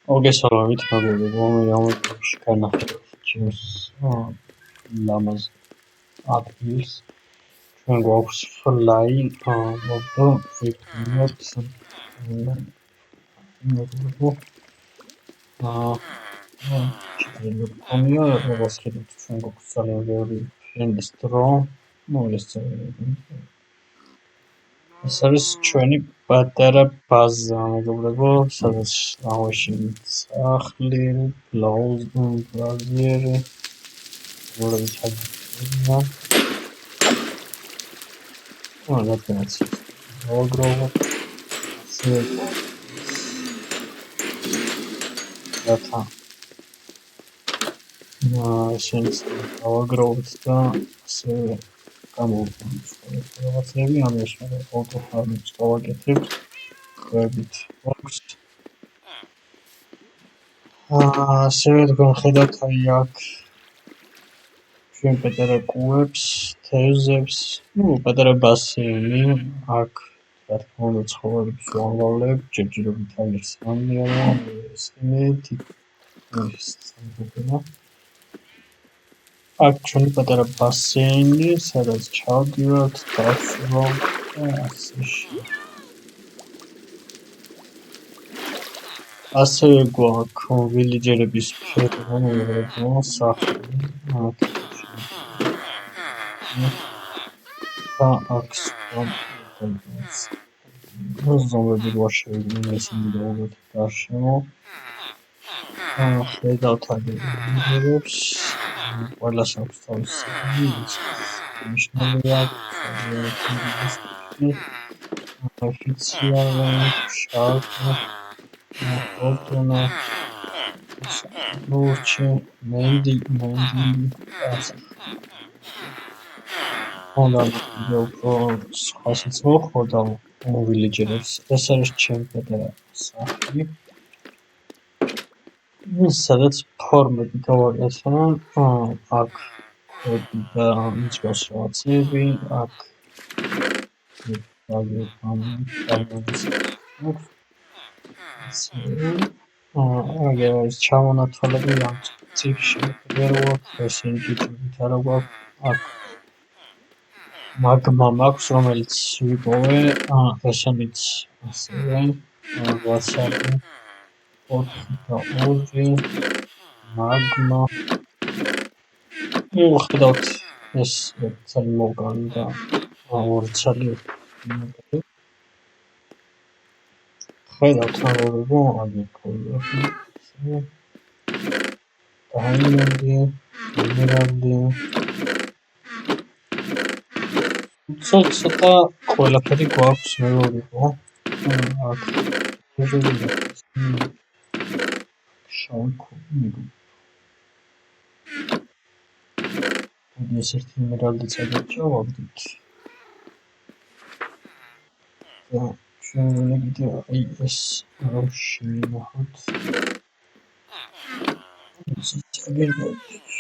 მოგესალმებით, მოგებულებში განახილეთ ჩემს ლამაზ ადგილს. ჩვენ გვაქვს fly, მოგდო ვიქნიოთ ჩიტები გქონია, როგორც ხედავთ, ჩვენ გვაქვს ძალიან ბევრი ფრენდის დრო, ეს არის ჩვენი პატარა ბაზა, მეგობრებო, სადაც ამოშენით სახლი, ბლაუზერი, რადგანაც მოგროვო, რათა შენც გავაგროვოთ და ასევე გამოვიყენოთ რაღაცები, ამის შემდეგ ავტოფარმებს გავაკეთებთ, ხვებით ბოქს. ასევე თქვენ ხედავთ აი აქ ჩვენ პატარა კუებს, თევზებს, პატარა ბასეინი, აქ რა თქმა უნდა ცხოველებს ვამრავლებ, ჯერჯერობით არის სამიარო, ესმეთი, აქ ჩვენი პატარა ბასეინი, სადაც ჩავდივართ, დავსვამ და ასე შემდეგ. ასევე გვაქვს ვილიჯერების ფერმა, სახლი, და აქ ზომები რო შევიდნენ ისინი დაუბრუნდით გარშემო. ხედავთ აგერებს, ყველას აქვს თავისი ნიშნები აქვს, ოფიციალური, შარფი, ფოტონა, ლურჩი, მენდილი, და უფრო სხვასაც მოხდა ვილიჯერებს. ეს არის ჩემი პატარა სახლი, სადაც ფორმები გავაკეთა, აქ ხვები და მიწვას რაღაცები, აქ აგერ არის ჩამონათვალები ამ ციხში, ესენი ჯიჭვით არა გვაქვს, აქ მაგმა მაქვს, რომელიც ვიპოვე, ესენიც ასევე, ვასაბი, 4 მაგმა. ხედავთ, ეს ძალიან მოვგანი და ორი ცალი ხედავთ, აგერ ქოლები, დაიმონდი, ემერალდი, ცოტა ყველაფერი გვაქვს, მეგობრებო, აქ შავი ქოდი. ეს ერთი ემერალდიც აგერჩევავდით. და ჩვენ ვინაიდან აი ეს რა შევინახოთ.